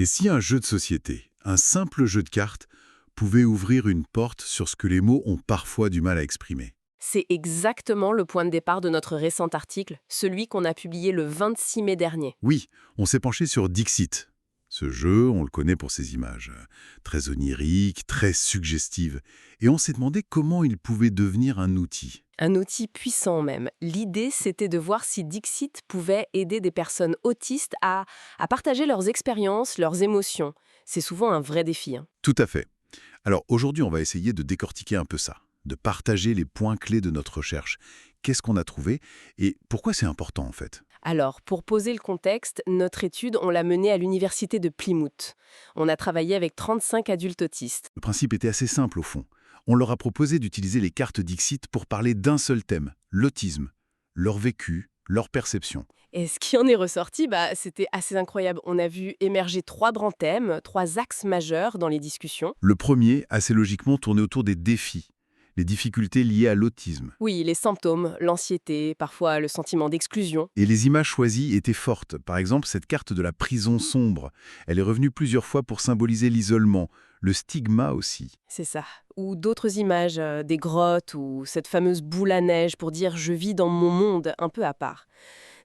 Et si un jeu de société, un simple jeu de cartes, pouvait ouvrir une porte sur ce que les mots ont parfois du mal à exprimer? C'est exactement le point de départ de notre récent article, celui qu'on a publié le 26 mai dernier. Oui, on s'est penché sur Dixit. Ce jeu, on le connaît pour ses images très oniriques, très suggestives. Et on s'est demandé comment il pouvait devenir un outil. Un outil puissant même. L'idée, c'était de voir si Dixit pouvait aider des personnes autistes à partager leurs expériences, leurs émotions. C'est souvent un vrai défi, hein. Tout à fait. Alors aujourd'hui, on va essayer de décortiquer un peu ça, de partager les points clés de notre recherche. Qu'est-ce qu'on a trouvé et pourquoi c'est important en fait? Alors, pour poser le contexte, notre étude, on l'a menée à l'université de Plymouth. On a travaillé avec 35 adultes autistes. Le principe était assez simple au fond. On leur a proposé d'utiliser les cartes Dixit pour parler d'un seul thème, l'autisme, leur vécu, leur perception. Et ce qui en est ressorti, c'était assez incroyable. On a vu émerger 3 grands thèmes, 3 axes majeurs dans les discussions. Le premier, assez logiquement, tournait autour des défis, les difficultés liées à l'autisme. Oui, les symptômes, l'anxiété, parfois le sentiment d'exclusion. Et les images choisies étaient fortes. Par exemple, cette carte de la prison sombre, elle est revenue plusieurs fois pour symboliser l'isolement, le stigma aussi. C'est ça. Ou d'autres images, des grottes ou cette fameuse boule à neige pour dire je vis dans mon monde un peu à part.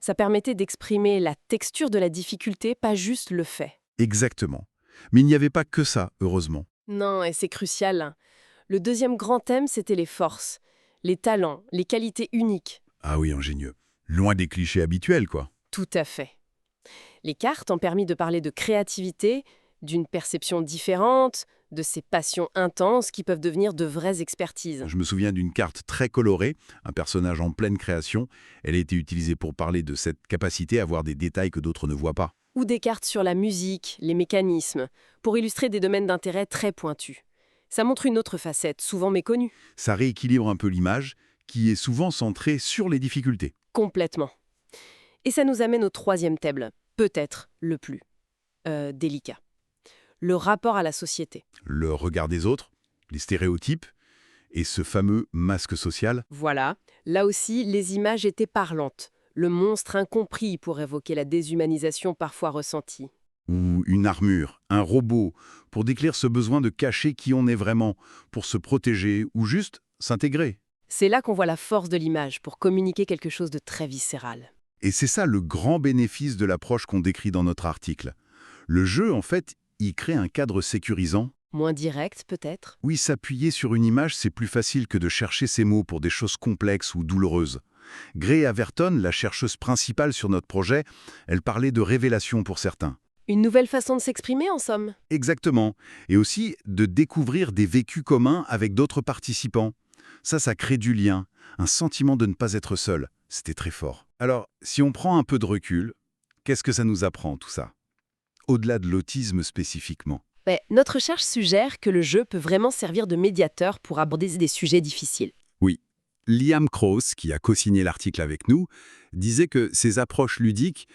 Ça permettait d'exprimer la texture de la difficulté, pas juste le fait. Exactement. Mais il n'y avait pas que ça, heureusement. Non, et c'est crucial. Le deuxième grand thème, c'était les forces, les talents, les qualités uniques. Ah oui, ingénieux. Loin des clichés habituels, quoi. Tout à fait. Les cartes ont permis de parler de créativité, d'une perception différente, de ces passions intenses qui peuvent devenir de vraies expertises. Je me souviens d'une carte très colorée, un personnage en pleine création. Elle a été utilisée pour parler de cette capacité à voir des détails que d'autres ne voient pas. Ou des cartes sur la musique, les mécanismes, pour illustrer des domaines d'intérêt très pointus. Ça montre une autre facette, souvent méconnue. Ça rééquilibre un peu l'image, qui est souvent centrée sur les difficultés. Complètement. Et ça nous amène au troisième thème, peut-être le plus délicat. Le rapport à la société. Le regard des autres, les stéréotypes, et ce fameux masque social. Voilà, là aussi, les images étaient parlantes. Le monstre incompris pour évoquer la déshumanisation parfois ressentie. Ou une armure, un robot, pour décrire ce besoin de cacher qui on est vraiment, pour se protéger ou juste s'intégrer. C'est là qu'on voit la force de l'image pour communiquer quelque chose de très viscéral. Et c'est ça le grand bénéfice de l'approche qu'on décrit dans notre article. Le jeu, en fait, il crée un cadre sécurisant. Moins direct, peut-être. Oui, s'appuyer sur une image, c'est plus facile que de chercher ces mots pour des choses complexes ou douloureuses. Gray Averton, la chercheuse principale sur notre projet, elle parlait de révélation pour certains. Une nouvelle façon de s'exprimer, en somme. Exactement. Et aussi de découvrir des vécus communs avec d'autres participants. Ça crée du lien, un sentiment de ne pas être seul. C'était très fort. Alors, si on prend un peu de recul, qu'est-ce que ça nous apprend tout ça? Au-delà de l'autisme spécifiquement. Notre recherche suggère que le jeu peut vraiment servir de médiateur pour aborder des sujets difficiles. Oui. Liam Krause, qui a co-signé l'article avec nous, disait que ces approches ludiques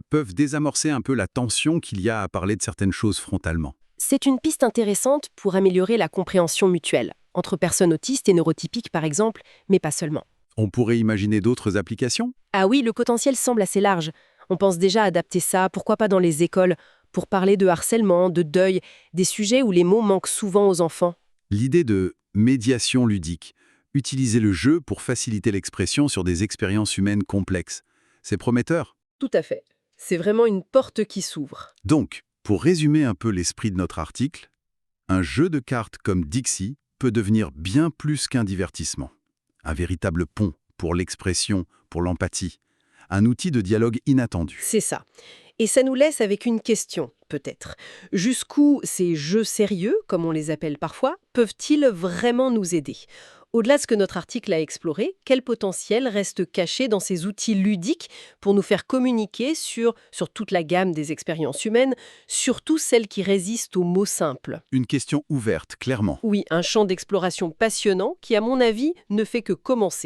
peuvent désamorcer un peu la tension qu'il y a à parler de certaines choses frontalement. C'est une piste intéressante pour améliorer la compréhension mutuelle, entre personnes autistes et neurotypiques par exemple, mais pas seulement. On pourrait imaginer d'autres applications? Ah oui, le potentiel semble assez large. On pense déjà adapter ça, pourquoi pas dans les écoles, pour parler de harcèlement, de deuil, des sujets où les mots manquent souvent aux enfants. L'idée de médiation ludique, utiliser le jeu pour faciliter l'expression sur des expériences humaines complexes, c'est prometteur. Tout à fait. C'est vraiment une porte qui s'ouvre. Donc, pour résumer un peu l'esprit de notre article, un jeu de cartes comme Dixit peut devenir bien plus qu'un divertissement. Un véritable pont pour l'expression, pour l'empathie. Un outil de dialogue inattendu. C'est ça. Et ça nous laisse avec une question, peut-être. Jusqu'où ces jeux sérieux, comme on les appelle parfois, peuvent-ils vraiment nous aider? Au-delà de ce que notre article a exploré, quel potentiel reste caché dans ces outils ludiques pour nous faire communiquer sur toute la gamme des expériences humaines, surtout celles qui résistent aux mots simples? Une question ouverte, clairement. Oui, un champ d'exploration passionnant qui, à mon avis, ne fait que commencer.